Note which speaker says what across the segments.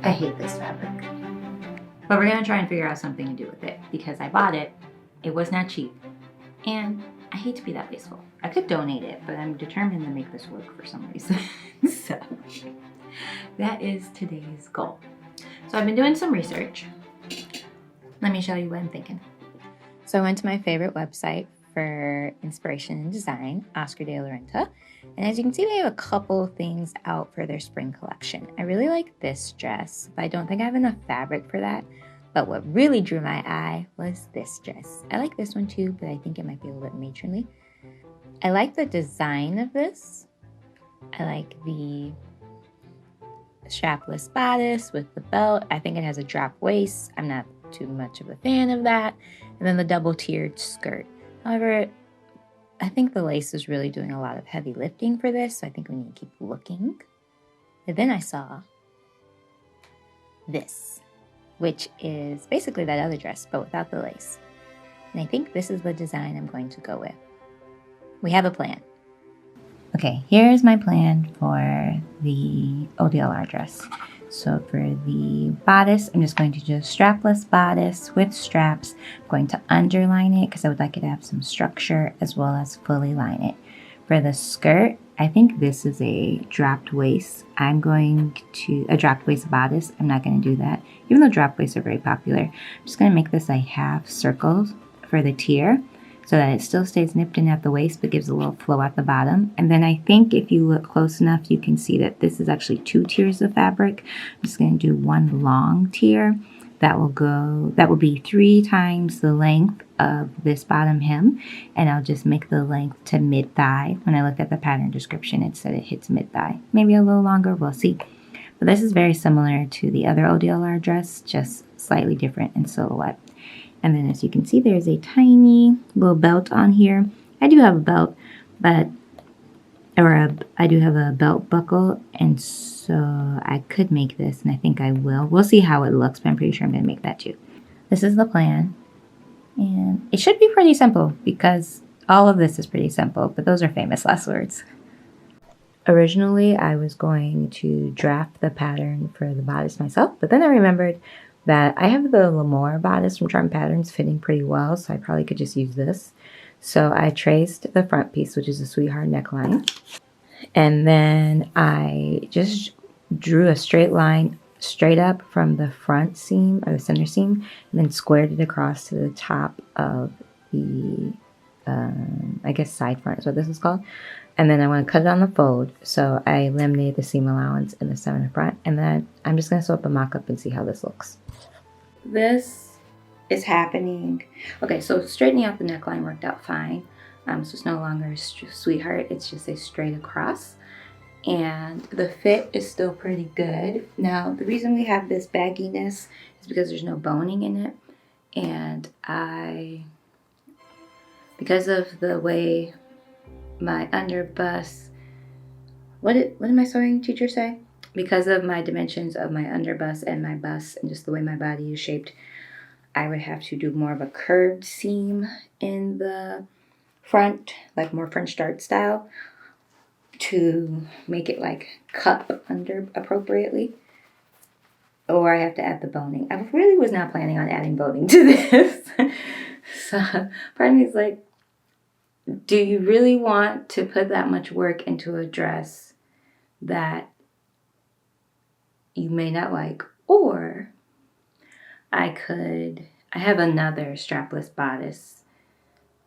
Speaker 1: I hate this fabric. But we're gonna try and figure out something to do with it because I bought it. It was not cheap. And I hate to be that wasteful. I could donate it, but I'm determined to make this work for some reason. So that is today's goal. So I've been doing some research. Let me show you what I'm thinking. So I went to my favorite website for inspiration and design, Oscar de la Renta. And as you can see, they have a couple things out for their spring collection. I really like this dress, but I don't think I have enough fabric for that. But what really drew my eye was this dress. I like this one too, but I think it might be a little bit matronly. I like the design of this. I like the strapless bodice with the belt. I think it has a drop waist. I'm not too much of a fan of that. And then the double tiered skirt. However, I think the lace is really doing a lot of heavy lifting for this, so I think we need to keep looking. And then I saw this, which is basically that other dress, but without the lace. And I think this is the design I'm going to go with. We have a plan. Okay, here's my plan for the ODLR dress. So for the bodice, I'm just going to do a strapless bodice with straps. I'm going to underline it because I would like it to have some structure as well as fully line it. For the skirt, I think this is a dropped waist. I'm going to, a dropped waist bodice. I'm not going to do that. Even though dropped waists are very popular, I'm just going to make this a half circle for the tier so that it still stays nipped in at the waist but gives a little flow at the bottom. And then I think if you look close enough, you can see that this is actually 2 tiers of fabric. I'm just going to do one long tier. That will be 3 times the length of this bottom hem, and I'll just make the length to mid-thigh. When I looked at the pattern description, it said it hits mid-thigh. Maybe a little longer, we'll see. But this is very similar to the other ODLR dress, just slightly different in silhouette. And then as you can see, there's a tiny little belt on here. I do have a belt, I do have a belt buckle, and so I could make this, and I think I will. We'll see how it looks, but I'm pretty sure I'm going to make that too. This is the plan, and it should be pretty simple because all of this is pretty simple, but those are famous last words. Originally, I was going to draft the pattern for the bodice myself, but then I remembered that I have the L'Amour bodice from Charm Patterns fitting pretty well, so I probably could just use this. So I traced the front piece, which is a sweetheart neckline, and then I just drew a straight line straight up from the front seam or the center seam, and then squared it across to the top of the, I guess side front is what this is called. And then I want to cut it on the fold, so I eliminated the seam allowance in the center front, and then I'm just going to sew up a mock-up and see how this looks. This is happening. Okay, so straightening out the neckline worked out fine. So it's no longer a sweetheart, it's just a straight across. And the fit is still pretty good. Now, the reason we have this bagginess is because there's no boning in it. And because of the way my underbust, what did my sewing teacher say? Because of my dimensions of my underbust and my bust and just the way my body is shaped, I would have to do more of a curved seam in the front, like more French dart style, to make it like cup under appropriately. Or I have to add the boning. I really was not planning on adding boning to this. So part of me is like, do you really want to put that much work into a dress that you may not like? Or I have another strapless bodice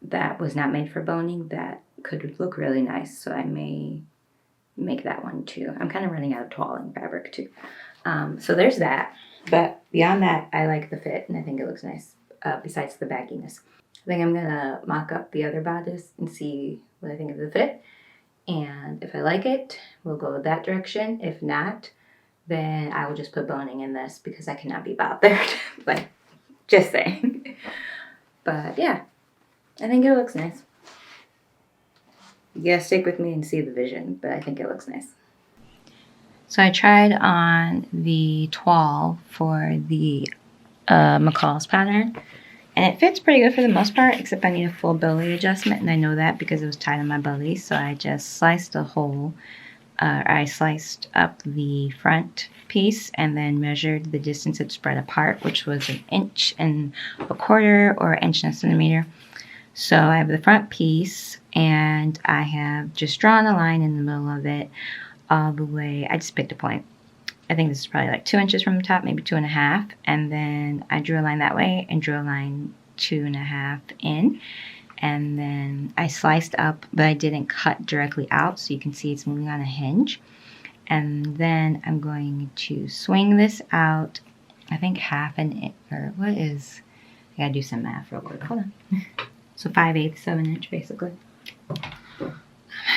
Speaker 1: that was not made for boning that could look really nice, so I may make that one too. I'm kind of running out of toiling fabric too. So there's that. But beyond that, I like the fit and I think it looks nice, besides the bagginess. I think I'm gonna mock up the other bodice and see what I think of the fit. And if I like it, we'll go that direction. If not, then I will just put boning in this because I cannot be bothered. Like, just saying. But yeah, I think it looks nice. You gotta stick with me and see the vision, but I think it looks nice. So I tried on the toile for the McCall's pattern, and it fits pretty good for the most part, except I need a full belly adjustment, and I know that because it was tied on my belly, so I just sliced a hole I sliced up the front piece and then measured the distance it spread apart, which was 1.25 inches or 1.5 centimeters. So I have the front piece, and I have just drawn a line in the middle of it all the way. I just picked a point. I think this is probably like 2 inches from the top, maybe 2.5. And then I drew a line that way and drew a line 2.5 in. And then I sliced up, but I didn't cut directly out, so you can see it's moving on a hinge. And then I'm going to swing this out, I think 1/2 inch, or what is, I gotta do some math real quick, hold on. So 5/8 of an inch basically.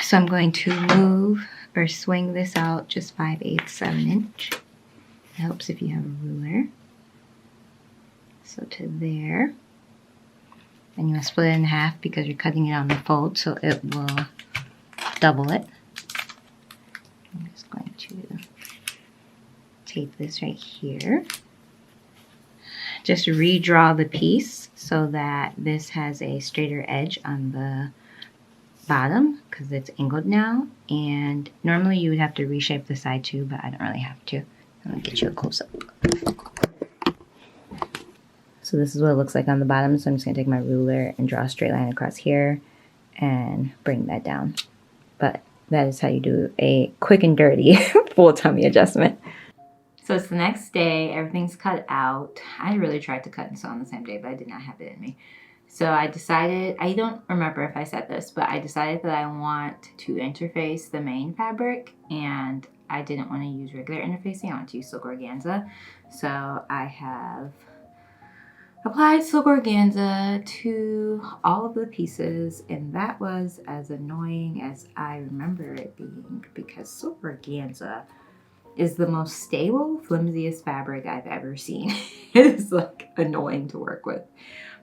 Speaker 1: So I'm going to move or swing this out just 5/8 of an inch. It helps if you have a ruler. So to there. And you want to split it in half because you're cutting it on the fold, so it will double it. I'm just going to tape this right here. Just redraw the piece so that this has a straighter edge on the bottom because it's angled now. And normally you would have to reshape the side too, but I don't really have to. I'm going to get you a close-up. So this is what it looks like on the bottom. So I'm just going to take my ruler and draw a straight line across here and bring that down. But that is how you do a quick and dirty full tummy adjustment. So it's the next day. Everything's cut out. I really tried to cut and sew on the same day, but I did not have it in me. So I decided, I don't remember if I said this, but I decided that I want to interface the main fabric, and I didn't want to use regular interfacing. I want to use silk organza. So I have applied silk organza to all of the pieces, and that was as annoying as I remember it being, because silk organza is the most stable, flimsiest fabric I've ever seen. It is like annoying to work with.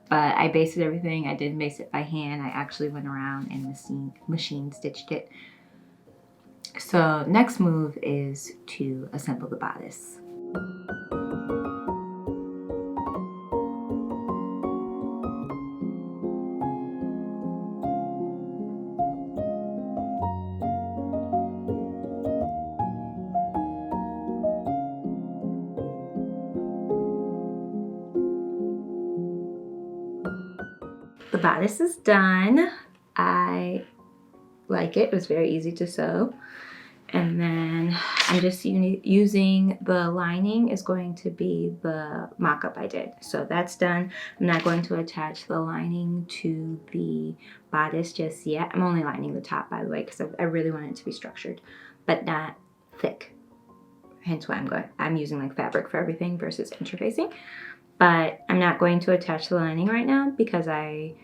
Speaker 1: But I basted everything. I didn't base it by hand. I actually went around and machine stitched it. So next move is to assemble the bodice. The bodice is done. I like it. It was very easy to sew. And then I'm just using the lining is going to be the mock-up I did. So that's done. I'm not going to attach the lining to the bodice just yet. I'm only lining the top, by the way, because I really want it to be structured, but not thick. Hence why I'm using like fabric for everything versus interfacing. But I'm not going to attach the lining right now because I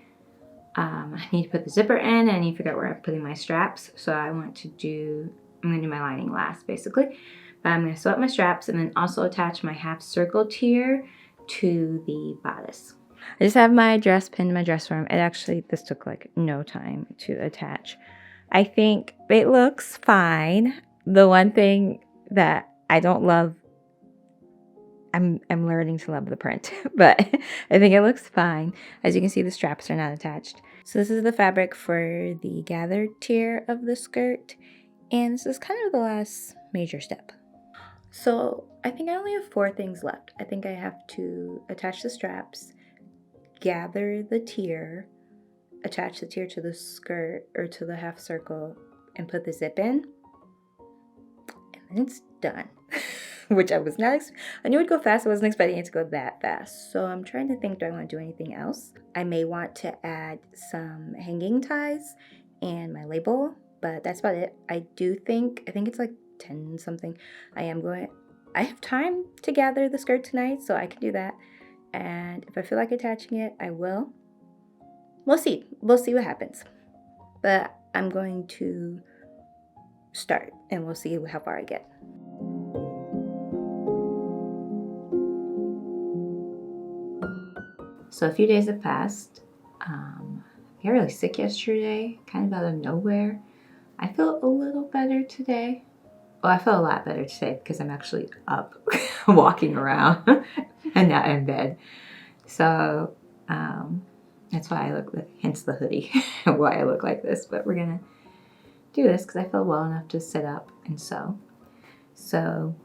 Speaker 1: need to put the zipper in and I need to figure out where I'm putting my straps. So I'm going to do my lining last basically. But I'm going to sew up my straps and then also attach my half circle tier to the bodice. I just have my dress pinned in my dress form. This took like no time to attach. I think it looks fine. The one thing that I don't love, I'm learning to love the print, but I think it looks fine. As you can see, the straps are not attached. So this is the fabric for the gathered tier of the skirt, and this is kind of the last major step. So I think I only have 4 things left. I think I have to attach the straps, gather the tier, attach the tier to the skirt or to the half circle, and put the zip in, and then it's done. Which I was not, I knew it'd go fast. I wasn't expecting it to go that fast. So I'm trying to think, do I want to do anything else? I may want to add some hanging ties and my label, but that's about it. I think it's like 10 something. I have time to gather the skirt tonight, so I can do that. And if I feel like attaching it, I will. We'll see what happens. But I'm going to start and we'll see how far I get. So a few days have passed. I got really sick yesterday, kind of out of nowhere. I feel a little better today. Well, I feel a lot better today because I'm actually up, walking around, and not in bed. So that's why I look, hence the hoodie, why I look like this. But we're gonna do this because I feel well enough to sit up and sew. So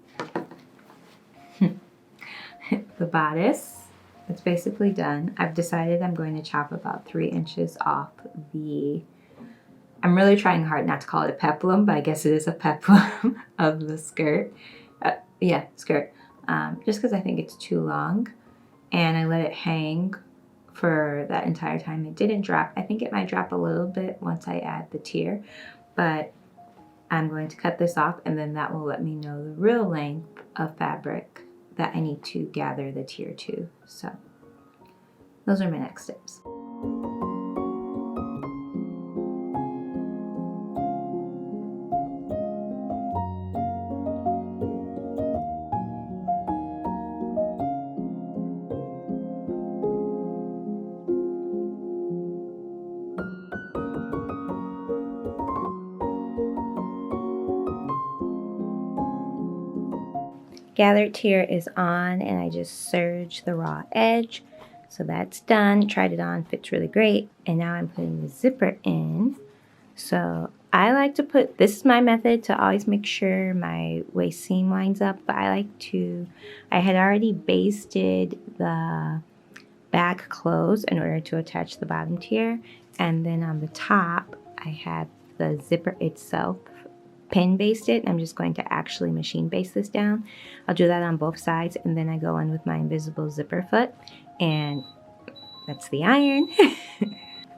Speaker 1: the bodice, it's basically done. I've decided I'm going to chop about 3 inches off the, I'm really trying hard not to call it a peplum, but I guess it is a peplum of the skirt. Yeah, skirt. Just because I think it's too long. And I let it hang for that entire time. It didn't drop. I think it might drop a little bit once I add the tier, but I'm going to cut this off, and then that will let me know the real length of fabric that I need to gather the tier to. So those are my next steps. Gathered tier is on, and I just serged the raw edge. So that's done. Tried it on, fits really great. And now I'm putting the zipper in. So I like to put, this is my method to always make sure my waist seam lines up, but I had already basted the back close in order to attach the bottom tier. And then on the top, I had the zipper itself pin basted. I'm just going to actually machine baste this down. I'll do that on both sides, and then I go in with my invisible zipper foot, and that's the iron.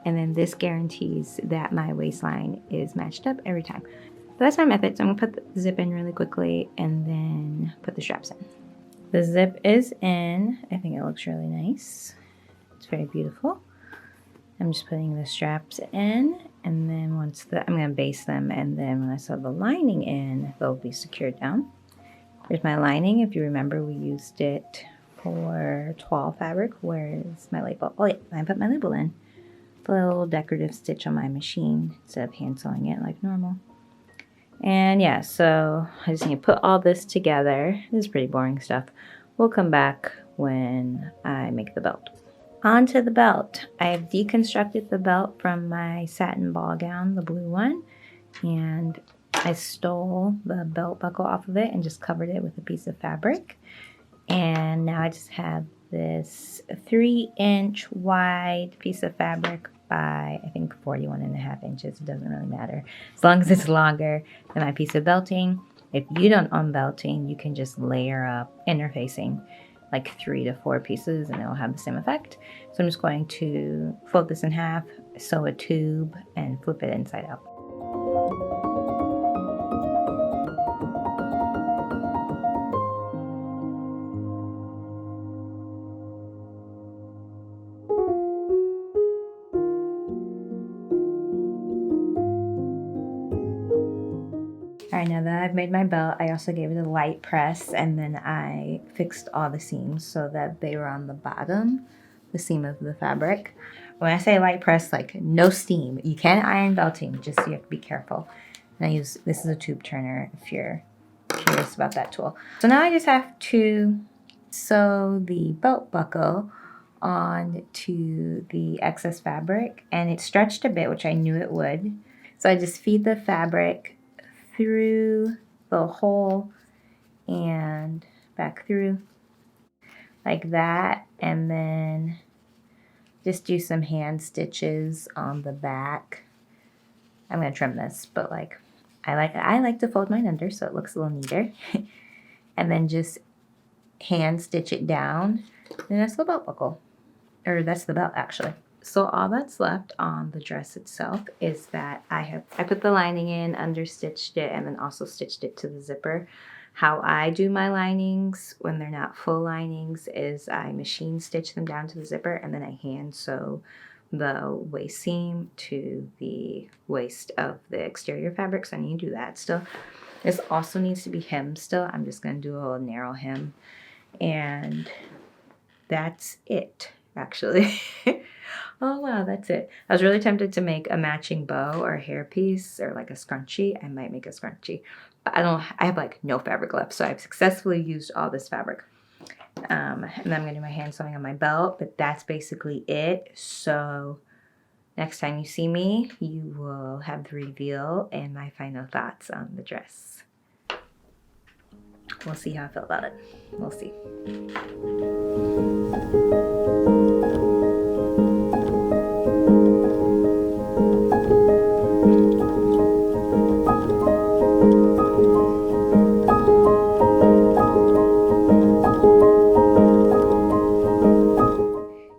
Speaker 1: And then this guarantees that my waistline is matched up every time. So that's my method. So I'm gonna put the zip in really quickly and then put the straps in. The zip is in. I think it looks really nice. It's very beautiful. I'm just putting the straps in, and then I'm going to baste them, and then when I sew the lining in, they'll be secured down. Here's my lining. If you remember, we used it for toile fabric. Where's my label? Oh yeah, I put my label in. The little decorative stitch on my machine instead of hand sewing it like normal. And yeah, so I just need to put all this together. This is pretty boring stuff. We'll come back when I make the belt. Onto the belt. I've deconstructed the belt from my satin ball gown, the blue one, and I stole the belt buckle off of it and just covered it with a piece of fabric. And now I just have this 3-inch wide piece of fabric by, I think, 41.5 inches. It doesn't really matter as long as it's longer than my piece of belting. If you don't own belting, you can just layer up interfacing like 3 to 4 pieces and it'll have the same effect. So I'm just going to fold this in half, sew a tube, and flip it inside out. All right, now that I've made my belt, I also gave it a light press, and then I fixed all the seams so that they were on the bottom, the seam of the fabric. When I say light press, like no steam. You can iron belting, just you have to be careful. And this is a tube turner if you're curious about that tool. So now I just have to sew the belt buckle onto the excess fabric, and it stretched a bit, which I knew it would. So I just feed the fabric through the hole and back through like that, and then just do some hand stitches on the back. I'm gonna trim this, but like I like to fold mine under so it looks a little neater. And then just hand stitch it down, and that's the belt buckle, or that's the belt actually. So all that's left on the dress itself is that I put the lining in, understitched it, and then also stitched it to the zipper. How I do my linings when they're not full linings is I machine stitch them down to the zipper, and then I hand sew the waist seam to the waist of the exterior fabric. So I need to do that still. This also needs to be hemmed still. I'm just going to do a little narrow hem, and that's it actually. Oh wow, that's it. I was really tempted to make a matching bow or a hairpiece or like a scrunchie. I might make a scrunchie, but I have like no fabric left, so I've successfully used all this fabric. And then I'm gonna do my hand sewing on my belt, but that's basically it. So next time you see me, you will have the reveal and my final thoughts on the dress. we'll see how I feel about it. We'll see.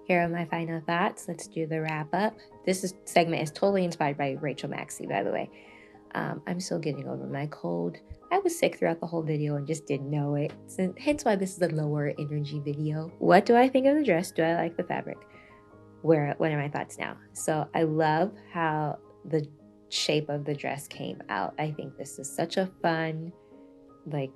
Speaker 1: Here are my final thoughts. Let's do the wrap up. This segment is totally inspired by Rachel Maxey, by the way. I'm still getting over my cold. I was sick throughout the whole video and just didn't know it. So, hence why this is a lower energy video. What do I think of the dress? Do I like the fabric? What are my thoughts now? So I love how the shape of the dress came out. I think this is such a fun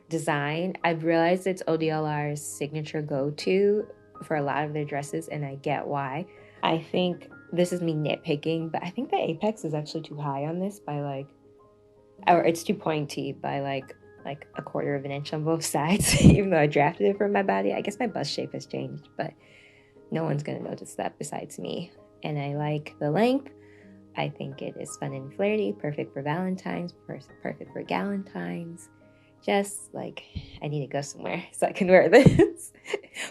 Speaker 1: design. I've realized it's ODLR's signature go-to for a lot of their dresses, and I get why. I think this is me nitpicking, but I think the apex is actually too high on this by or it's too pointy by like a quarter of an inch on both sides. Even though I drafted it from my body, I guess my bust shape has changed, but no one's gonna notice that besides me. And I like the length. I think it is fun and flirty, perfect for Valentine's, perfect for Galentines. Just I need to go somewhere so I can wear this.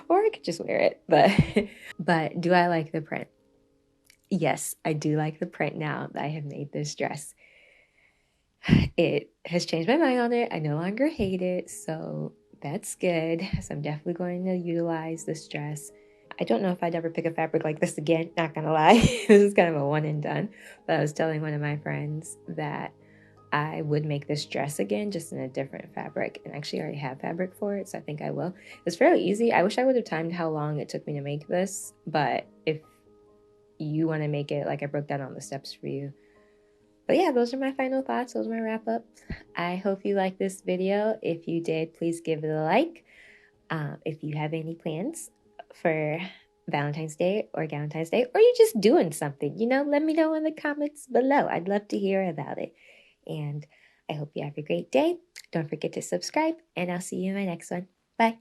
Speaker 1: Or I could just wear it. But do I like the print? Yes, I do like the print now that I have made this dress. It has changed my mind on it. I no longer hate it, so that's good. So I'm definitely going to utilize this dress. I don't know if I'd ever pick a fabric like this again, not gonna lie. This is kind of a one and done. But I was telling one of my friends that I would make this dress again, just in a different fabric, and actually I already have fabric for it, so I think I will. It's fairly easy. I wish I would have timed how long it took me to make this, but if you want to make it, I broke down all the steps for you. But yeah, those are my final thoughts. Those are my wrap-ups. I hope you liked this video. If you did, please give it a like. If you have any plans for Valentine's Day or Galentine's Day, or you're just doing something, let me know in the comments below. I'd love to hear about it. And I hope you have a great day. Don't forget to subscribe, and I'll see you in my next one. Bye.